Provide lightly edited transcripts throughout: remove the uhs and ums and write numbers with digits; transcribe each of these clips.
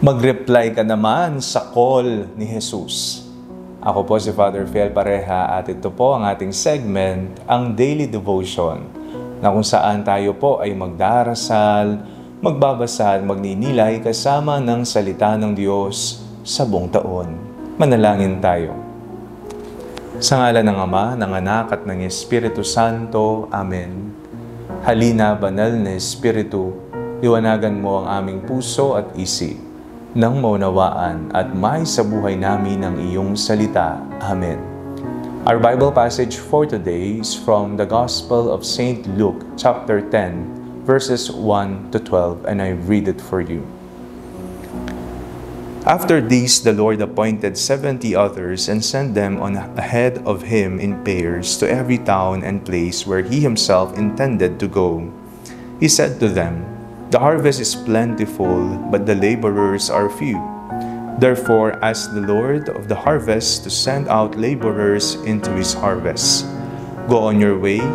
Mag-reply ka naman sa call ni Jesus. Ako po si Father Fiel Pareha at ito po ang ating segment, ang Daily Devotion, na kung saan tayo po ay magdarasal, magbabasa at magninilay kasama ng salita ng Diyos sa buong taon. Manalangin tayo. Sa ngalan ng Ama, ng Anak at ng Espiritu Santo. Amen. Halina, banal na Espiritu, liwanagan mo ang aming puso at isip nang maunawaan at may sa buhay namin ang iyong salita. Amen. Our Bible passage for today is from the Gospel of St. Luke, chapter 10, verses 1 to 12, and I read it for you. After these, the Lord appointed 70 others and sent them on ahead of him in pairs to every town and place where he himself intended to go. He said to them, "The harvest is plentiful, but the laborers are few. Therefore, ask the Lord of the harvest to send out laborers into his harvest. Go on your way.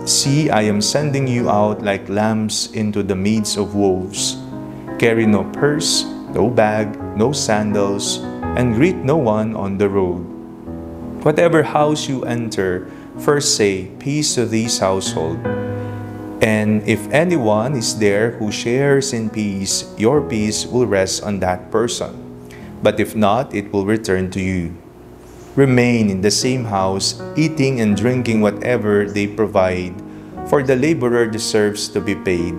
See, I am sending you out like lambs into the midst of wolves. Carry no purse, no bag, no sandals, and greet no one on the road. Whatever house you enter, first say, 'Peace to this household.' And if anyone is there who shares in peace, your peace will rest on that person. But if not, it will return to you. Remain in the same house, eating and drinking whatever they provide, for the laborer deserves to be paid.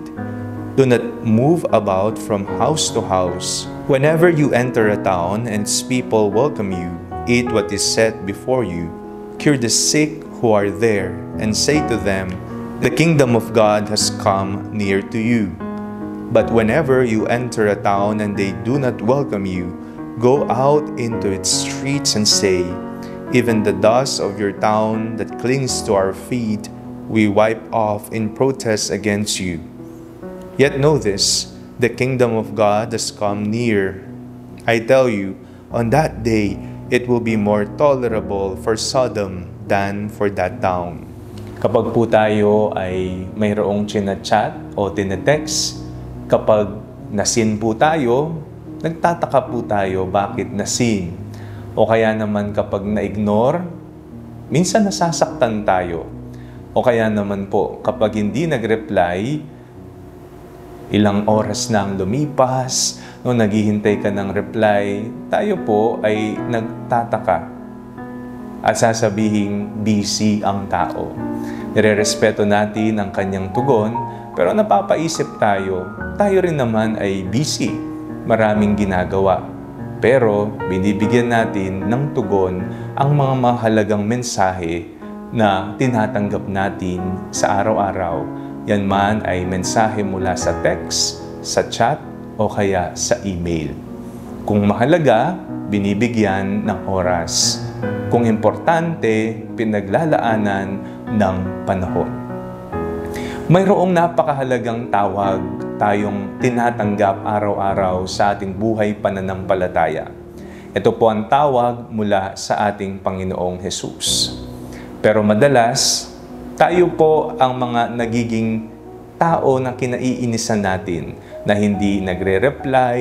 Do not move about from house to house. Whenever you enter a town and its people welcome you, eat what is set before you, cure the sick who are there, and say to them, 'The kingdom of God has come near to you.' But whenever you enter a town and they do not welcome you, go out into its streets and say, 'Even the dust of your town that clings to our feet, we wipe off in protest against you.' Yet know this, the kingdom of God has come near. I tell you, on that day, it will be more tolerable for Sodom than for that town." Kapag po tayo ay mayroong chinachat o tinetext, kapag nasin po tayo, nagtataka po tayo bakit nasin. O kaya naman kapag na-ignore, minsan nasasaktan tayo. O kaya naman po kapag hindi nag-reply, ilang oras na ang lumipas, no, naghihintay ka ng reply, tayo po ay nagtataka at sasabihing busy ang tao. Nirerespeto natin ang kanyang tugon, pero napapaisip tayo rin naman ay busy, maraming ginagawa. Pero binibigyan natin ng tugon ang mga mahalagang mensahe na tinatanggap natin sa araw-araw. Yan man ay mensahe mula sa text, sa chat, o kaya sa email. Kung mahalaga, binibigyan ng oras. Kung importante, pinaglalaanan ng panahon. Mayroong napakahalagang tawag tayong tinatanggap araw-araw sa ating buhay pananampalataya. Ito po ang tawag mula sa ating Panginoong Hesus. Pero madalas, tayo po ang mga nagiging tao na kinaiinisan natin na hindi nagre-reply,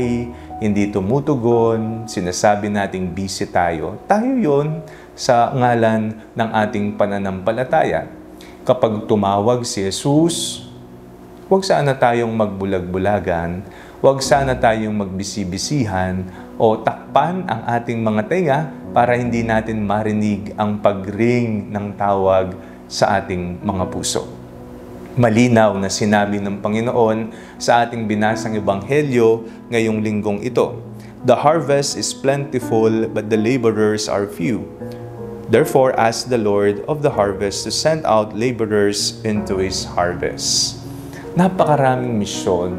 hindi tumutugon, sinasabi nating busy tayo. Tayo yon sa ngalan ng ating pananampalataya. Kapag tumawag si Jesus, huwag sana tayong magbulag-bulagan, huwag sana tayong magbisi-bisihan o takpan ang ating mga tenga para hindi natin marinig ang pag-ring ng tawag sa ating mga puso. Malinaw na sinabi ng Panginoon sa ating binasang ebanghelyo ngayong linggong ito, "The harvest is plentiful, but the laborers are few. Therefore, ask the Lord of the harvest to send out laborers into his harvest." Napakaraming misyon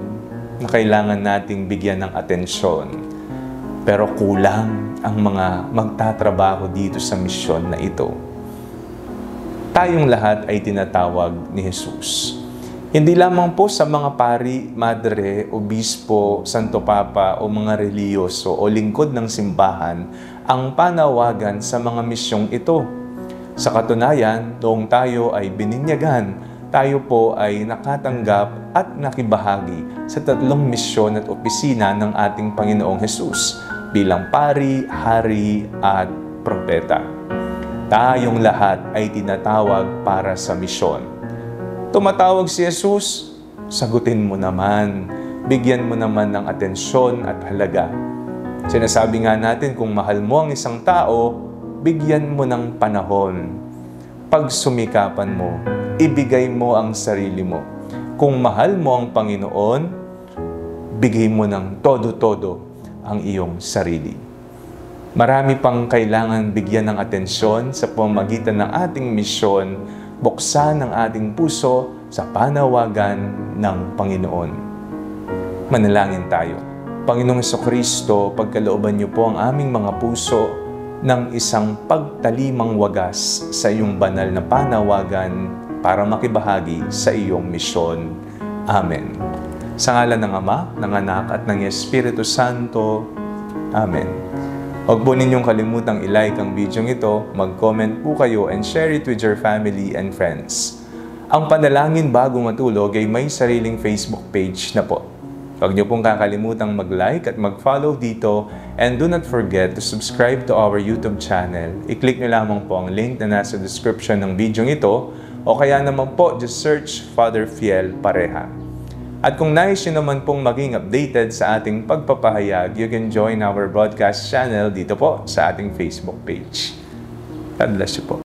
na kailangan nating bigyan ng atensyon. Pero kulang ang mga magtatrabaho dito sa misyon na ito. Tayong lahat ay tinatawag ni Jesus. Hindi lamang po sa mga pari, madre, obispo, santo papa o mga reliyoso o lingkod ng simbahan ang panawagan sa mga misyong ito. Sa katunayan, noong tayo ay bininyagan tayo po ay nakatanggap at nakibahagi sa 3 misyon at opisina ng ating Panginoong Hesus bilang pari, hari at propeta. Tayong lahat ay tinatawag para sa misyon. Tumatawag si Jesus, sagutin mo naman, bigyan mo naman ng atensyon at halaga. Sinasabi nga natin, kung mahal mo ang isang tao, bigyan mo ng panahon. Pagsumikapan mo, ibigay mo ang sarili mo. Kung mahal mo ang Panginoon, bigay mo ng todo-todo ang iyong sarili. Marami pang kailangan bigyan ng atensyon sa pamamagitan ng ating misyon, buksan ang ating puso sa panawagan ng Panginoon. Manalangin tayo. Panginoong Jesucristo, pagkalooban niyo po ang aming mga puso ng isang pagtalimang wagas sa iyong banal na panawagan para makibahagi sa iyong misyon. Amen. Sa ngalan ng Ama, ng Anak at ng Espiritu Santo. Amen. Huwag po ninyong kalimutang i-like ang video ito, mag-comment po kayo and share it with your family and friends. Ang Panalangin Bago Matulog ay may sariling Facebook page na po. Huwag niyo pong kakalimutang mag-like at mag-follow dito, and do not forget to subscribe to our YouTube channel. I-click niyo lamang po ang link na nasa description ng video ito, o kaya naman po, just search Father Fiel Pareha. At kung nais niyo naman pong maging updated sa ating pagpapahayag, you can join our broadcast channel dito po sa ating Facebook page. God bless you po.